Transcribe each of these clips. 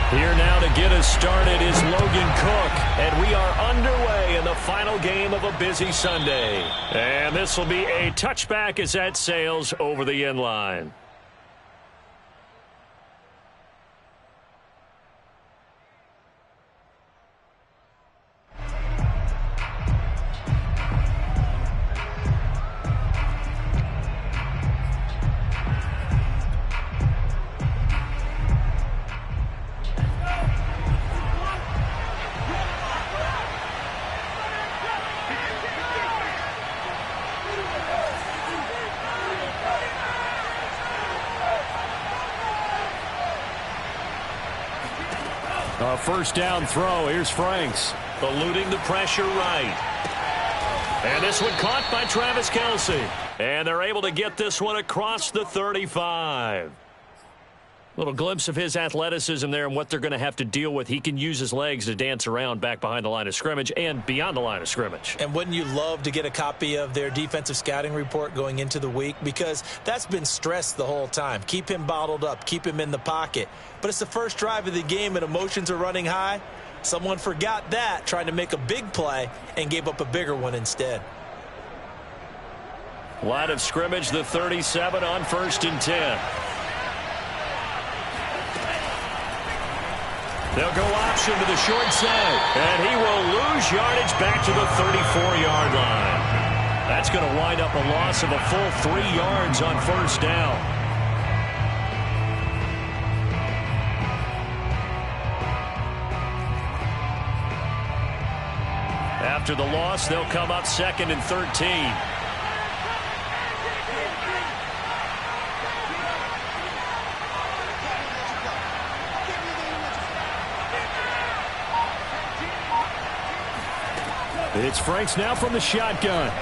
Here now to get us started is Logan Cook, and we are underway in the final game of a busy Sunday. And this will be a touchback as that sails over the end line. A first down throw. Here's Franks. Eluding the pressure right. And this one caught by Travis Kelce. And they're able to get this one across the 35. Little glimpse of his athleticism there and what they're going to have to deal with. He can use his legs to dance around back behind the line of scrimmage and beyond the line of scrimmage. And wouldn't you love to get a copy of their defensive scouting report going into the week? Because that's been stressed the whole time. Keep him bottled up. Keep him in the pocket. But it's the first drive of the game and emotions are running high. Someone forgot that, trying to make a big play, and gave up a bigger one instead. Line of scrimmage, the 37 on 1st and 10. They'll go option to the short side, and he will lose yardage back to the 34-yard line. That's going to wind up a loss of a full 3 yards on first down. After the loss, they'll come up 2nd and 13. It's Franks now from the shotgun.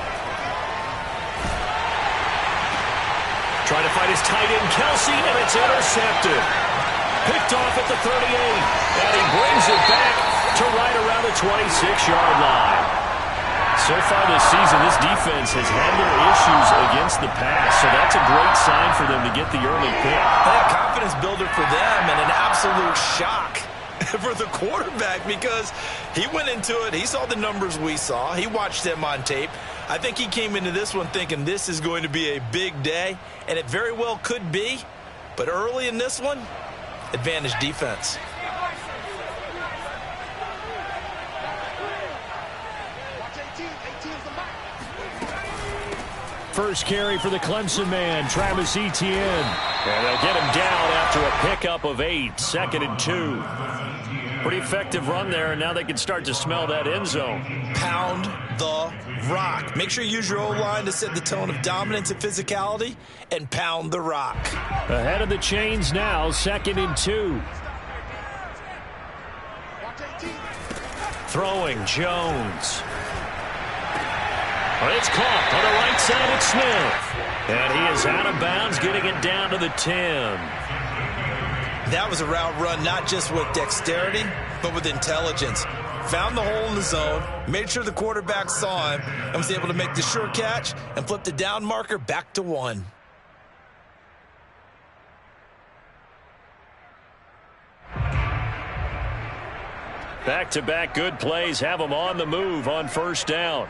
Trying to find his tight end, Kelce, and it's intercepted. Picked off at the 38, and he brings it back to right around the 26-yard line. So far this season, this defense has had their issues against the pass, so that's a great sign for them to get the early pick. A confidence builder for them and an absolute shock for the quarterback because he went into it. He saw the numbers we saw. He watched them on tape. I think he came into this one thinking this is going to be a big day, and it very well could be. But early in this one, advantage defense. First carry for the Clemson man, Travis Etienne. And they'll get him down after a pickup of 8, 2nd and 2. Pretty effective run there, and now they can start to smell that end zone. Pound the rock. Make sure you use your O-line to set the tone of dominance and physicality, and pound the rock. Ahead of the chains now, 2nd and 2. Throwing Jones. It's caught on the right side of Smith. And he is out of bounds, getting it down to the 10. That was a route run not just with dexterity, but with intelligence. Found the hole in the zone, made sure the quarterback saw him, and was able to make the sure catch and flip the down marker back to 1. Back-to-back good plays have them on the move on first down.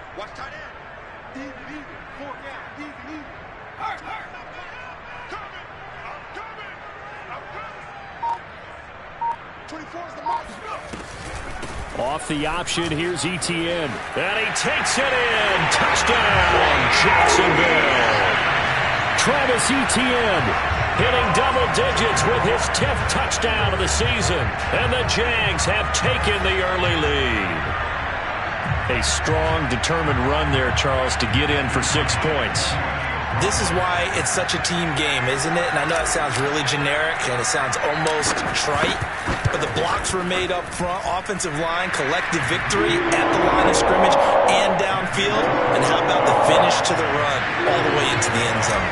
Off the option, here's Etienne. And he takes it in. Touchdown, Jacksonville. Travis Etienne hitting double digits with his 10th touchdown of the season. And the Jags have taken the early lead. A strong, determined run there, Charles, to get in for 6 points. This is why it's such a team game, isn't it? And I know it sounds really generic and it sounds almost trite, but the blocks were made up front, offensive line, collective victory at the line of scrimmage and downfield. And how about the finish to the run all the way into the end zone?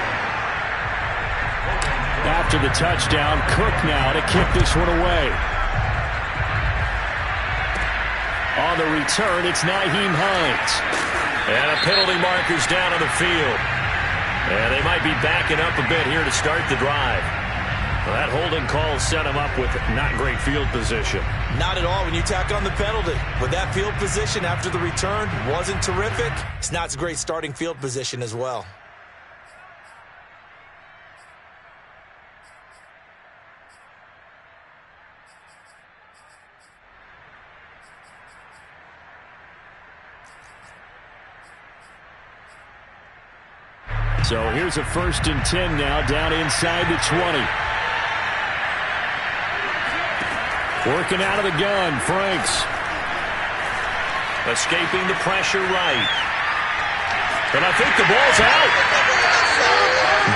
After the touchdown, Cook now to kick this one away. On the return, it's Nyheim Hines. And a penalty marker's down on the field. And they might be backing up a bit here to start the drive. Well, that holding call set him up with not great field position. Not at all when you tack on the penalty. But that field position after the return wasn't terrific. It's not a great starting field position as well. So here's a 1st and 10 now, down inside the 20. Working out of the gun, Franks. Escaping the pressure right. And I think the ball's out.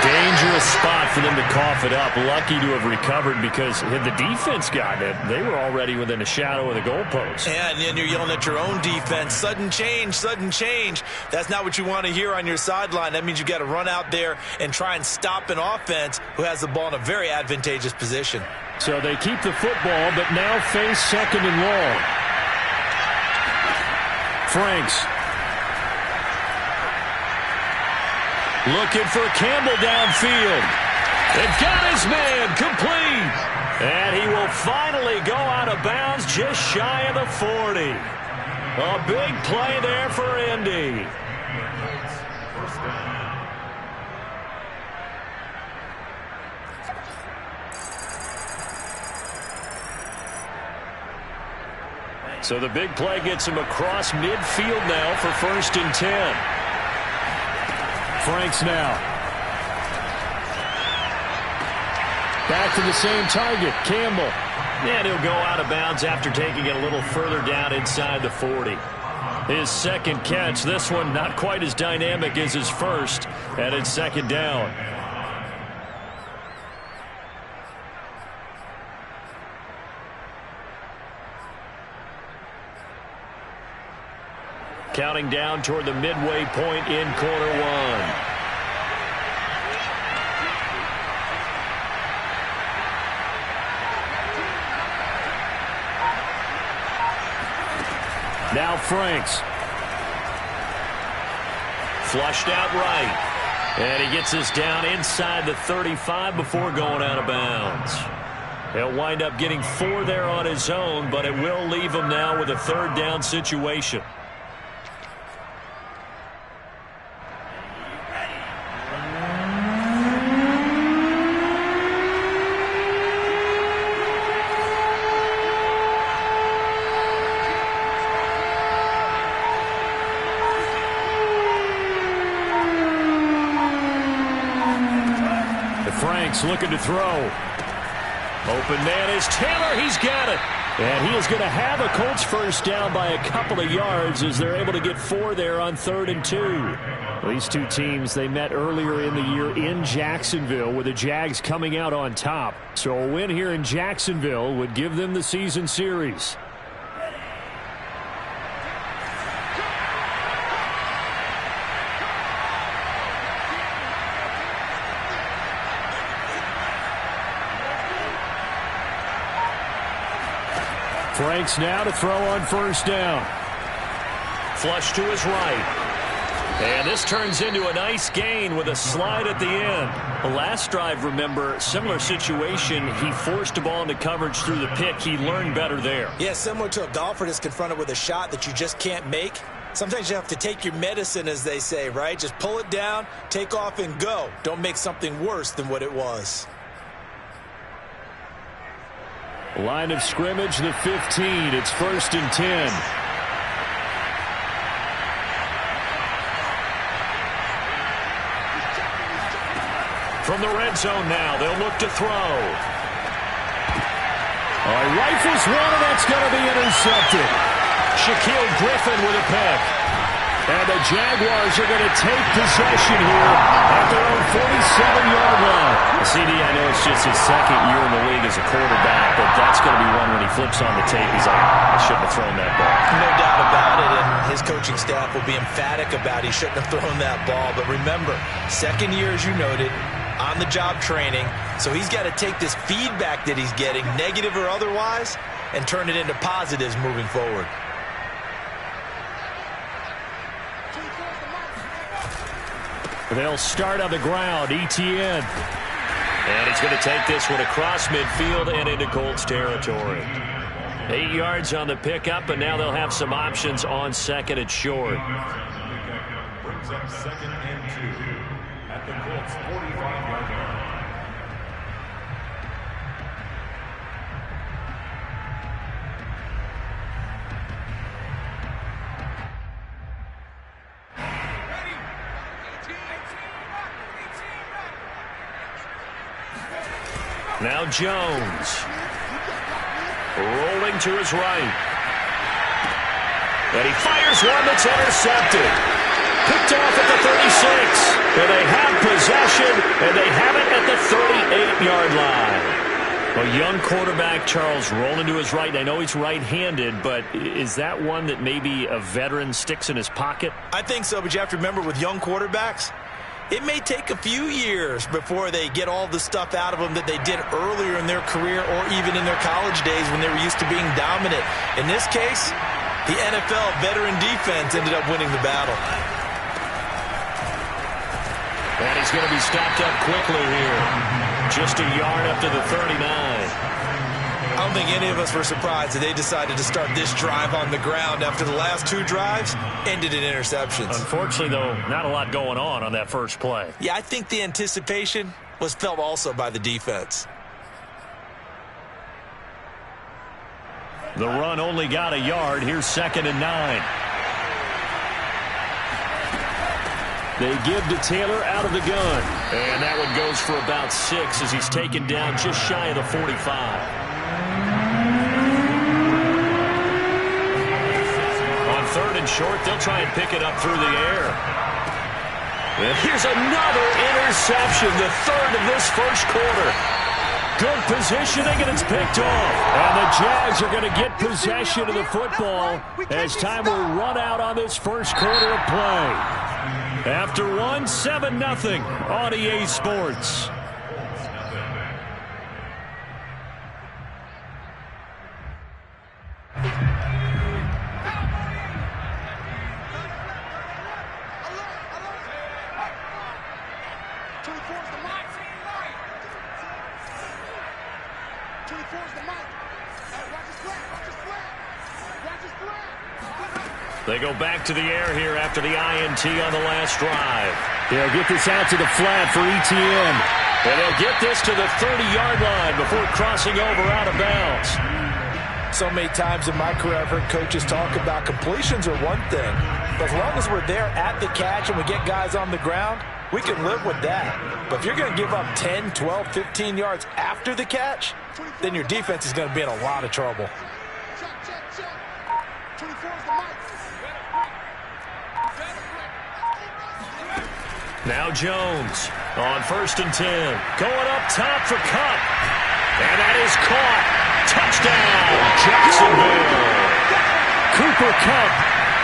Dangerous spot for them to cough it up. Lucky to have recovered because had the defense gotten it, they were already within a shadow of the goalpost. Yeah, and then you're yelling at your own defense. Sudden change, sudden change. That's not what you want to hear on your sideline. That means you got to run out there and try and stop an offense who has the ball in a very advantageous position. So they keep the football, but now face 2nd and long. Franks. Looking for Campbell downfield. They've got his man complete. And he will finally go out of bounds just shy of the 40. A big play there for Indy. So the big play gets him across midfield now for 1st and 10. Franks now. Back to the same target, Campbell. And he'll go out of bounds after taking it a little further down inside the 40. His 2nd catch, this one not quite as dynamic as his first, and it's 2nd down. Counting down toward the midway point in quarter 1. Now Franks. Flushed out right. And he gets us down inside the 35 before going out of bounds. He'll wind up getting 4 there on his own, but it will leave him now with a 3rd down situation. Franks looking to throw. Open man is Taylor. He's got it. And he is going to have a Colts 1st down by a couple of yards as they're able to get 4 there on 3rd and 2. These two teams, they met earlier in the year in Jacksonville with the Jags coming out on top. So a win here in Jacksonville would give them the season series. Franks now to throw on 1st down. Flush to his right. And this turns into a nice gain with a slide at the end. The last drive, remember, similar situation. He forced a ball into coverage through the pick. He learned better there. Yeah, similar to a golfer that's confronted with a shot that you just can't make. Sometimes you have to take your medicine, as they say, right? Just pull it down, take off, and go. Don't make something worse than what it was. Line of scrimmage, the 15. It's 1st and 10. From the red zone now, they'll look to throw. Rifles one, and that's going to be intercepted. Shaquille Griffin with a pick. And the Jaguars are going to take possession here at their own 47-yard line. CD, I know it's just his 2nd year in the league as a quarterback, but that's going to be one when he flips on the tape. He's like, I shouldn't have thrown that ball. No doubt about it, and his coaching staff will be emphatic about he shouldn't have thrown that ball. But remember, 2nd year, as you noted, on-the-job training. So he's got to take this feedback that he's getting, negative or otherwise, and turn it into positives moving forward. They'll start on the ground. ETN. And he's going to take this one across midfield and into Colts territory. 8 yards on the pickup, and now they'll have some options on second and short. Brings up 2nd and 2 at the Colts 45-yard line. Now Jones. Rolling to his right. And he fires one that's intercepted. Picked off at the 36. And they have possession, and they have it at the 38-yard line. A young quarterback, Charles, rolling to his right. I know he's right-handed, but is that one that maybe a veteran sticks in his pocket? I think so, but you have to remember with young quarterbacks, it may take a few years before they get all the stuff out of them that they did earlier in their career or even in their college days when they were used to being dominant. In this case, the NFL veteran defense ended up winning the battle. And he's going to be stopped up quickly here. Just a yard up to the 39. I don't think any of us were surprised that they decided to start this drive on the ground after the last 2 drives ended in interceptions. Unfortunately, though, not a lot going on that first play. Yeah, I think the anticipation was felt also by the defense. The run only got a yard. Here's 2nd and 9. They give to Taylor out of the gun. And that one goes for about 6 as he's taken down just shy of the 45. On 3rd and short, they'll try and pick it up through the air. And here's another interception, the 3rd of this first quarter. Good positioning, and it's picked off. And the Jags are going to get possession of the football as time will run out on this first quarter of play. After 7-0 on EA Sports. They go back to the air here after the INT on the last drive. They'll get this out to the flat for ETN. And they'll get this to the 30-yard line before crossing over out of bounds. So many times in my career I've heard coaches talk about completions are one thing. But as long as we're there at the catch and we get guys on the ground, we can live with that. But if you're going to give up 10, 12, 15 yards after the catch, then your defense is going to be in a lot of trouble. Now Jones on 1st and 10. Going up top for Cutz. And that is caught. Touchdown, Jacksonville. Cooper Cutz,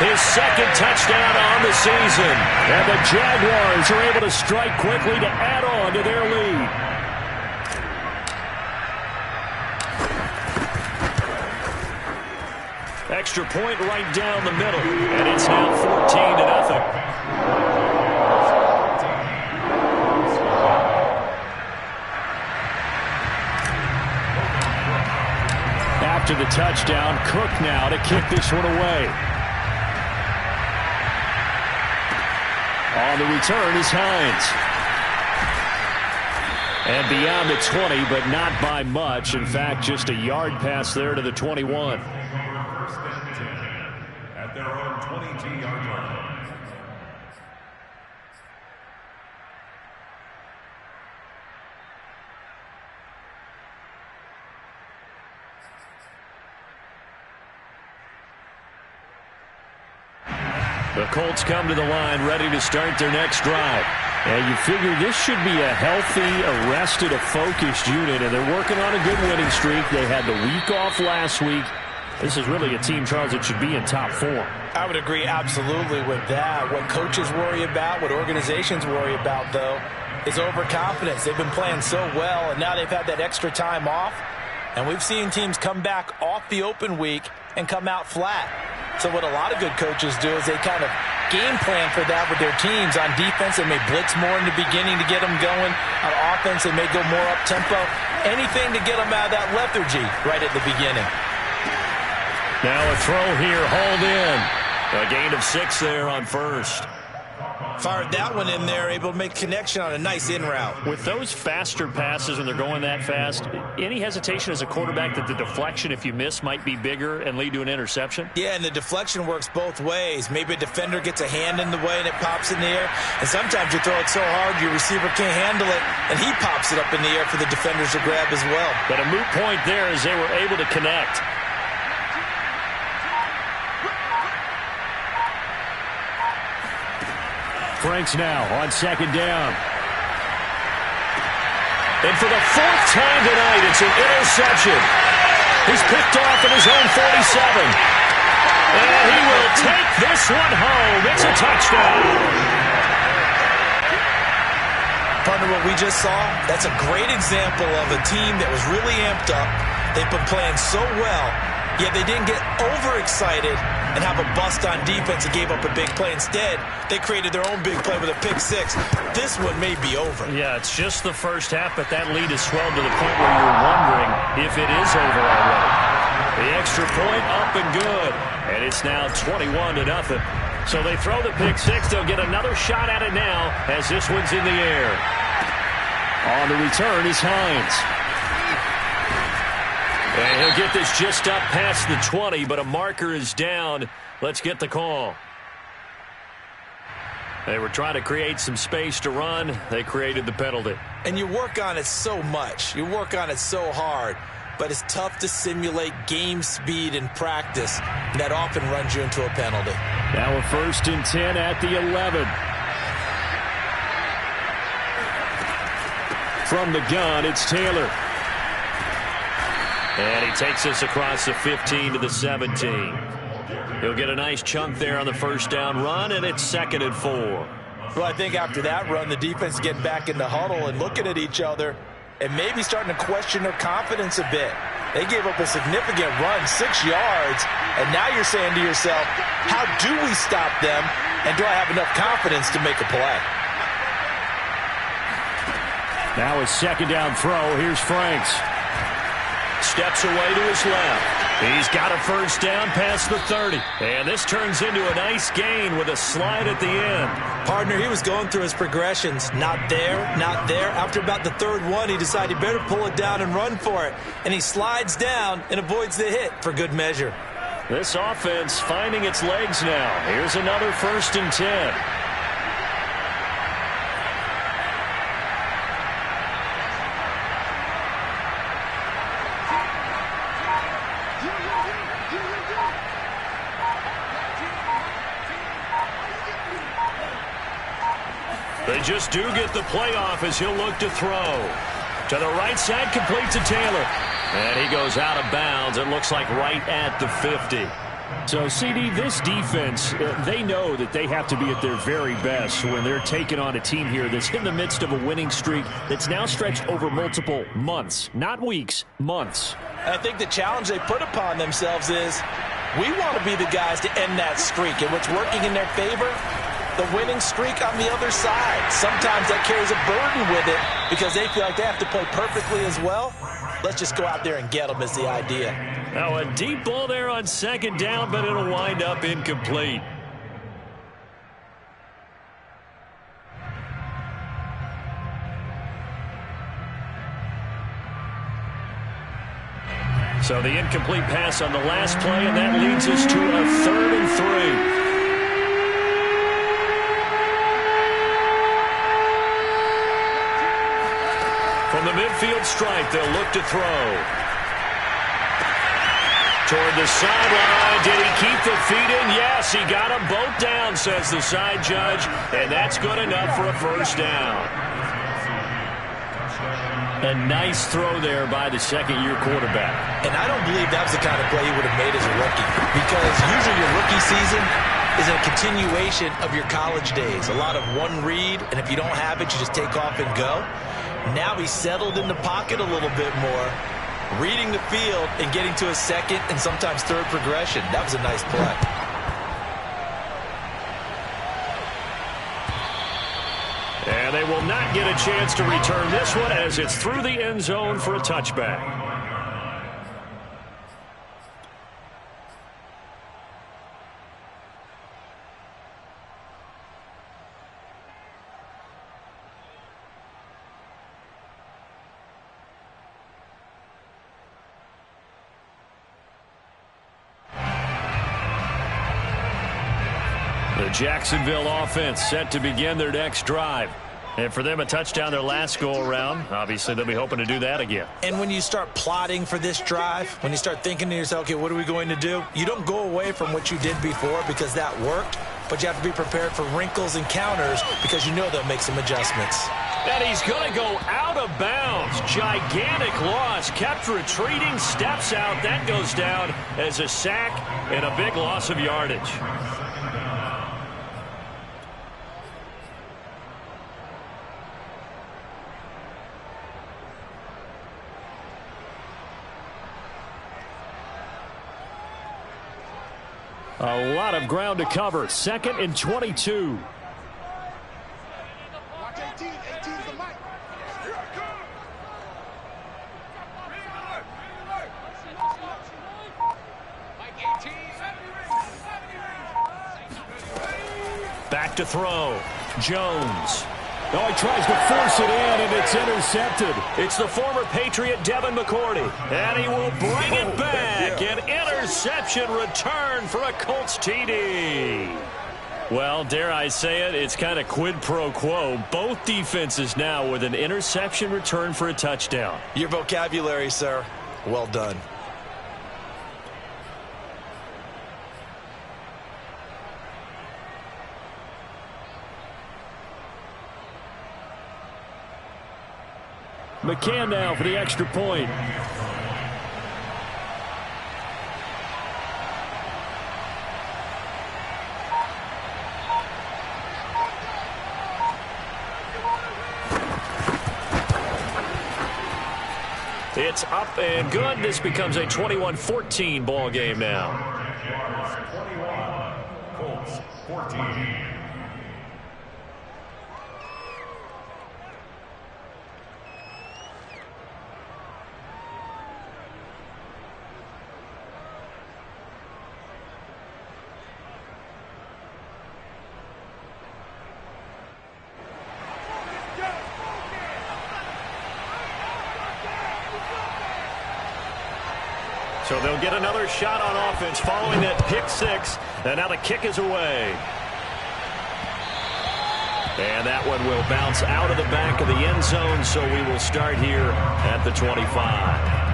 his 2nd touchdown on the season. And the Jaguars are able to strike quickly to add on to their lead. Extra point right down the middle. And it's now 14-0. After the touchdown, Cook now to kick this one away. On the return is Hines. And beyond the 20, but not by much. In fact, just a yard pass there to the 21. At their own 22-yard line. The Colts come to the line ready to start their next drive. And you figure this should be a healthy, arrested, a focused unit, and they're working on a good winning streak. They had the week off last week. This is really a team, Charles, that should be in top 4. I would agree absolutely with that. What coaches worry about, what organizations worry about, though, is overconfidence. They've been playing so well, and now they've had that extra time off. And we've seen teams come back off the open week and come out flat. So what a lot of good coaches do is they kind of game plan for that with their teams. On defense, they may blitz more in the beginning to get them going. On offense, they may go more up-tempo. Anything to get them out of that lethargy right at the beginning. Now a throw here, hauled in. A gain of 6 there on first. Fired that one in there, able to make connection on a nice in route. With those faster passes when they're going that fast, any hesitation as a quarterback that the deflection, if you miss, might be bigger and lead to an interception? Yeah, and the deflection works both ways. Maybe a defender gets a hand in the way and it pops in the air. And sometimes you throw it so hard your receiver can't handle it, and he pops it up in the air for the defenders to grab as well. But a moot point there as they were able to connect. Franks now on second down. And for the 4th time tonight, it's an interception. He's picked off at his own 47. And he will take this one home. It's a touchdown. Partner, what we just saw, that's a great example of a team that was really amped up. They've been playing so well, yet they didn't get overexcited and have a bust on defense and gave up a big play. Instead, they created their own big play with a pick 6. This one may be over. Yeah, it's just the first half, but that lead has swelled to the point where you're wondering if it is over already. The extra point up and good, and it's now 21-0. So they throw the pick 6. They'll get another shot at it now as this one's in the air. On the return is Hines. And he'll get this just up past the 20, but a marker is down. Let's get the call. They were trying to create some space to run. They created the penalty. And you work on it so much. You work on it so hard. But it's tough to simulate game speed in practice. And that often runs you into a penalty. Now a 1st and 10 at the 11. From the gun, it's Taylor. And he takes us across the 15 to the 17. He'll get a nice chunk there on the first down run, and it's 2nd and 4. Well, I think after that run, the defense getting back in the huddle and looking at each other and maybe starting to question their confidence a bit. They gave up a significant run, 6 yards, and now you're saying to yourself, how do we stop them, and do I have enough confidence to make a play? Now a 2nd down throw. Here's Franks. Steps away to his left. He's got a first down past the 30. And this turns into a nice gain with a slide at the end. Partner, he was going through his progressions. Not there, not there. After about the 3rd one, he decided he better pull it down and run for it. And he slides down and avoids the hit for good measure. This offense finding its legs now. Here's another 1st and 10. They just do get the playoff as he'll look to throw. To the right side, complete to Taylor. And he goes out of bounds. It looks like right at the 50. So, CD, this defense, they know that they have to be at their very best when they're taking on a team here that's in the midst of a winning streak that's now stretched over multiple months. Not weeks, months. I think the challenge they put upon themselves is we want to be the guys to end that streak. And what's working in their favor? The winning streak on the other side. Sometimes that carries a burden with it because they feel like they have to play perfectly as well. Let's just go out there and get them is the idea. Now a deep ball there on 2nd down, but it'll wind up incomplete. So the incomplete pass on the last play, and that leads us to a 3rd and 3. From the midfield stripe, they'll look to throw. Toward the sideline. Did he keep the feet in? Yes, he got them both down, says the side judge. And that's good enough for a first down. A nice throw there by the 2nd-year quarterback. And I don't believe that was the kind of play he would have made as a rookie. Because usually your rookie season is a continuation of your college days. A lot of one read, and if you don't have it, you just take off and go. Now he's settled in the pocket a little bit more, reading the field and getting to a 2nd and sometimes 3rd progression. That was a nice play. they will not get a chance to return this one as it's through the end zone for a touchback. The Jacksonville offense set to begin their next drive. And for them, a touchdown their last go-around. Obviously, they'll be hoping to do that again. And when you start plotting for this drive, when you start thinking to yourself, okay, what are we going to do? You don't go away from what you did before because that worked, but you have to be prepared for wrinkles and counters because you know they'll make some adjustments. And he's going to go out of bounds. Gigantic loss. Kept retreating, steps out. That goes down as a sack and a big loss of yardage. A lot of ground to cover. 2nd and 22. Back to throw. Jones. Oh, he tries to force it in, and it's intercepted. It's the former Patriot Devin McCourty, and he will bring it back. An interception return for a Colts TD. Well, dare I say it, it's kind of quid pro quo. Both defenses now with an interception return for a touchdown. Your vocabulary, sir. Well done. McCann now for the extra point. It's up and good. This becomes a 21-14 ball game now. Colts 14. So they'll get another shot on offense following that pick six. And now the kick is away. And that one will bounce out of the back of the end zone. So we will start here at the 25.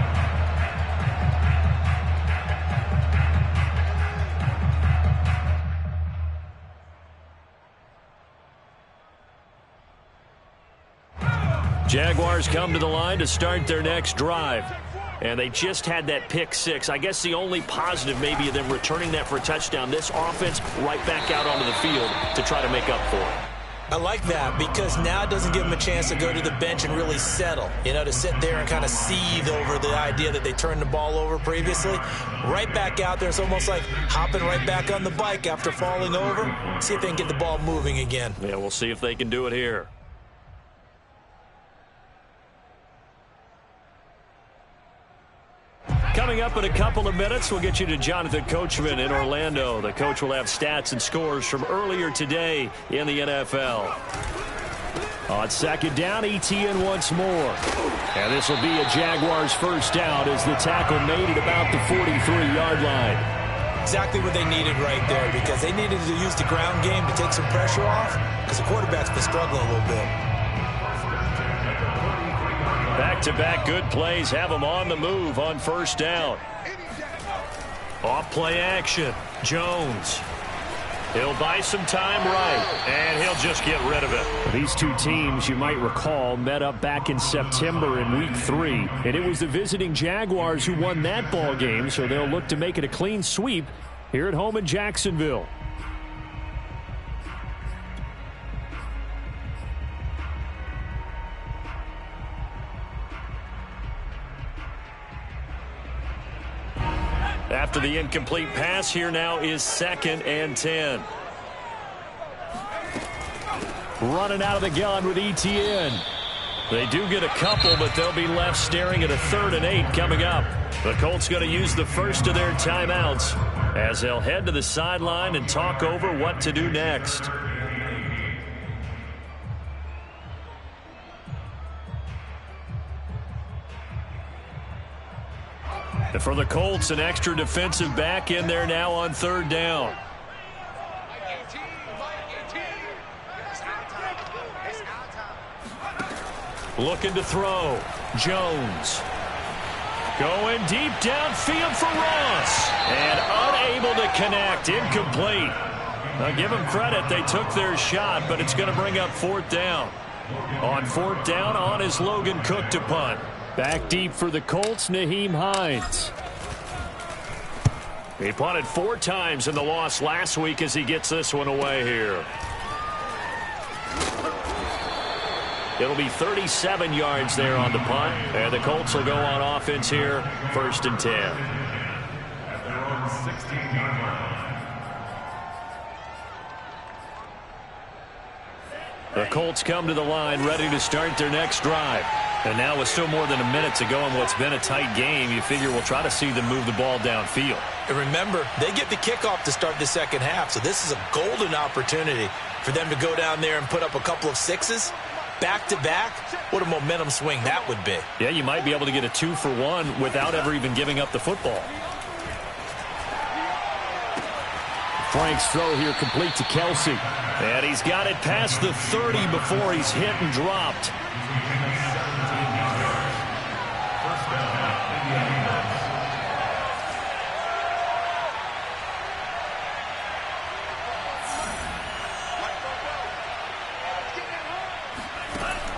Jaguars come to the line to start their next drive. And they just had that pick six. I guess the only positive maybe of them returning that for a touchdown. This offense right back out onto the field to try to make up for it. I like that because now it doesn't give them a chance to go to the bench and really settle. You know, to sit there and kind of seethe over the idea that they turned the ball over previously. Right back out there. It's almost like hopping right back on the bike after falling over. See if they can get the ball moving again. Yeah, we'll see if they can do it here. Coming up in a couple of minutes, we'll get you to Jonathan Coachman in Orlando. The coach will have stats and scores from earlier today in the NFL. On second down, ETN once more. And this will be a Jaguars first down as the tackle made at about the 43-yard line. Exactly what they needed right there because they needed to use the ground game to take some pressure off because the quarterback's been struggling a little bit. Back-to-back good plays have them on the move on first down. Off play action. Jones. He'll buy some time right, and he'll just get rid of it. These two teams, you might recall, met up back in September in Week 3, and it was the visiting Jaguars who won that ball game, so they'll look to make it a clean sweep here at home in Jacksonville. After the incomplete pass, here now is 2nd and 10. running out of the gun with ETN. They do get a couple, but they'll be left staring at a 3rd and 8 coming up. The Colts going to use the first of their timeouts as they'll head to the sideline and talk over what to do next. And for the Colts, an extra defensive back in there now on 3rd down. Looking to throw. Jones. Going deep downfield for Ross. And unable to connect. Incomplete. Now give them credit. They took their shot, but it's going to bring up 4th down. On 4th down, on is Logan Cook to punt. Back deep for the Colts, Nyheim Hines. He punted 4 times in the loss last week as he gets this one away here. It'll be 37 yards there on the punt. And the Colts will go on offense here, 1st and 10. At their own 16-yard line. The Colts come to the line ready to start their next drive. And now with still more than a minute to go in what's been a tight game, you figure we'll try to see them move the ball downfield. And remember, they get the kickoff to start the second half, so this is a golden opportunity for them to go down there and put up a couple of 6s. Back-to-back, what a momentum swing that would be. Yeah, you might be able to get a 2-for-1 without ever even giving up the football. Frank's throw here complete to Kelsey. And he's got it past the 30 before he's hit and dropped.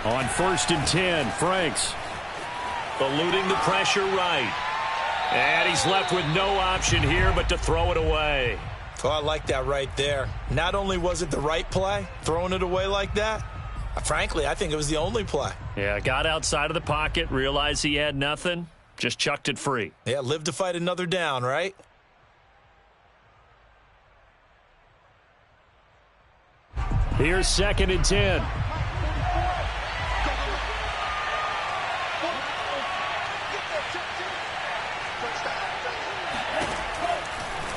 On 1st and 10, Franks eluding the pressure right. And he's left with no option here but to throw it away. Oh, I like that right there. Not only was it the right play, throwing it away like that, frankly, I think it was the only play. Yeah, got outside of the pocket, realized he had nothing, just chucked it free. Yeah, live to fight another down, right? Here's 2nd and 10.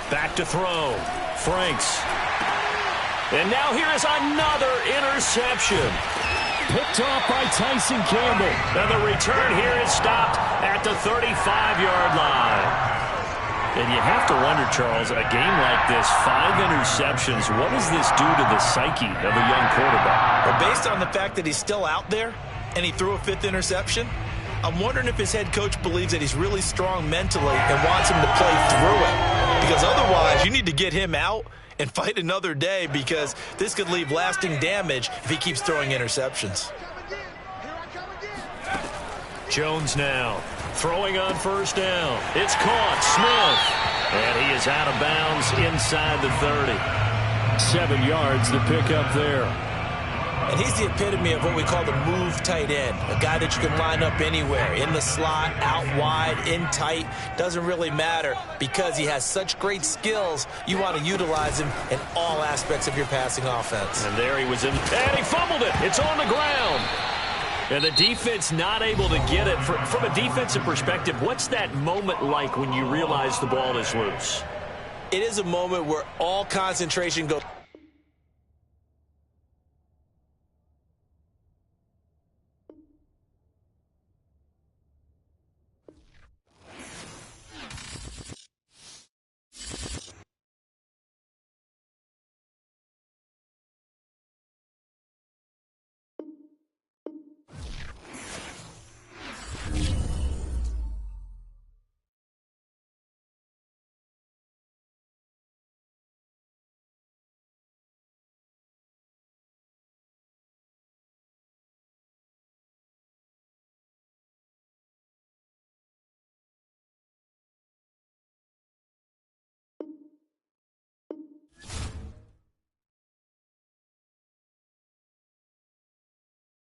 Back to throw. Franks. And now here is another interception. Picked off by Tyson Campbell. And the return here is stopped at the 35-yard line. And you have to wonder, Charles, a game like this, 5 interceptions, what does this do to the psyche of a young quarterback? Well, based on the fact that he's still out there and he threw a 5th interception, I'm wondering if his head coach believes that he's really strong mentally and wants him to play through it. Because otherwise, you need to get him out and fight another day, because this could leave lasting damage if he keeps throwing interceptions. Jones now throwing on 1st down. It's caught. Smith. And he is out of bounds inside the 30. 7 yards to pick up there. And he's the epitome of what we call the move tight end. A guy that you can line up anywhere. In the slot, out wide, in tight. Doesn't really matter, because he has such great skills. You want to utilize him in all aspects of your passing offense. And there he was in. And he fumbled it. It's on the ground. And the defense not able to get it. From a defensive perspective, what's that moment like when you realize the ball is loose? It is a moment where all concentration goes.